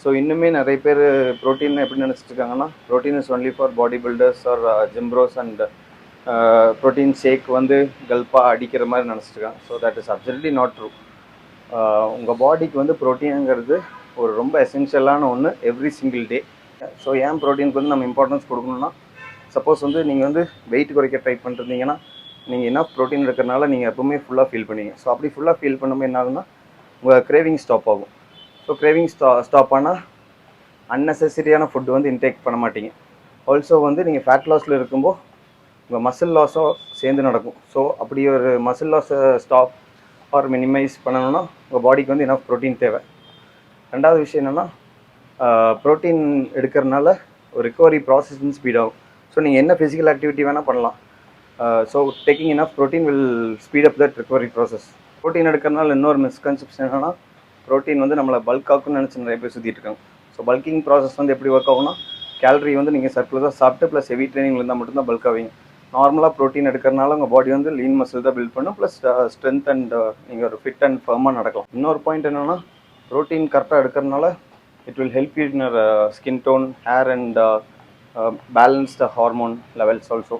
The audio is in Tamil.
ஸோ இன்னுமே நிறைய பேர் ப்ரோட்டீன் எப்படி நினச்சிட்டு இருக்காங்கன்னா, protein is only for body builders or gym bros and protein shake வந்து கல்ப்பாக அடிக்கிற மாதிரி நினச்சிட்டு இருக்காங்க. So that is absolutely not true. உங்கள் பாடிக்கு வந்து ப்ரோட்டீனுங்கிறது ஒரு ரொம்ப எசென்ஷியலான ஒன்று எவ்ரி சிங்கிள் டே. ஸோ ஏன் ப்ரோட்டீனுக்கு வந்து நம்ம இம்பார்ட்டன்ஸ் கொடுக்கணும்னா, சப்போஸ் வந்து நீங்கள் வந்து வெயிட் குறைக்க ட்ரை பண்ணிருந்தீங்கன்னா, நீங்கள் என்ன ப்ரோட்டீன் இருக்கிறனால நீங்கள் எப்பவுமே ஃபுல்லாக ஃபீல் பண்ணுவீங்க. ஸோ அப்படி ஃபுல்லாக ஃபீல் பண்ணும்போது என்ன ஆகுதுன்னா, உங்கள் கிரேவிங் ஸ்டாப் ஆகும். ஸோ கிரேவிங் ஸ்டாப் ஆனால் அன்னெசரியான ஃபுட் வந்து இன்டேக் பண்ண மாட்டீங்க. ஆல்சோ வந்து நீங்கள் ஃபேட் லாஸில் இருக்கும்போது உங்கள் மசில் லாஸும் சேர்ந்து நடக்கும். ஸோ அப்படி ஒரு மசில் லாஸை ஸ்டாப் ஆர் மினிமைஸ் பண்ணணும்னா உங்கள் பாடிக்கு வந்து என்ன ப்ரோட்டீன் தேவை. ரெண்டாவது விஷயம் என்னென்னா, ப்ரோட்டீன் எடுக்கிறதுனால ஒரு ரிகவரி ப்ராசஸ் வந்து ஸ்பீட் ஆகும். ஸோ நீங்கள் என்ன ஃபிசிக்கல் ஆக்டிவிட்டி வேணால் பண்ணலாம். So taking enough protein will speed up that recovery process. Protein எடுக்கிறதுனால இன்னொரு மிஸ்கன்செப்ஷன் என்னென்னா, ப்ரோட்டீன் வந்து நம்மளை பல்க் ஆக்குன்னு நினச்சி நிறைய பேர் சுற்றிட்டு இருக்காங்க. ஸோ பல்கிங் ப்ராசஸ் வந்து எப்படி ஒர்க் ஆகும்னா, கேலரி வந்து நீங்கள் சர்க்குலராக சாப்பிட்டு ப்ளஸ் ஹெவி ட்ரைனிங் இருந்தால் மட்டும்தான் பல்க் ஆவீங்க. நார்மலாக ப்ரோட்டீன் எடுக்கிறனால உங்கள் பாடி வந்து லீன் மசில் தான் பில்ட் பண்ணும், ப்ளஸ் ஸ்ட்ரென்த் அண்ட் நீங்கள் ஒரு ஃபிட் அண்ட் ஃபர்மாக நடக்கலாம். இன்னொரு பாயிண்ட் என்னென்னா, ப்ரோட்டீன் கரெக்டாக எடுக்கிறதுனால it will help you in your skin tone, hair and balance the hormone levels also.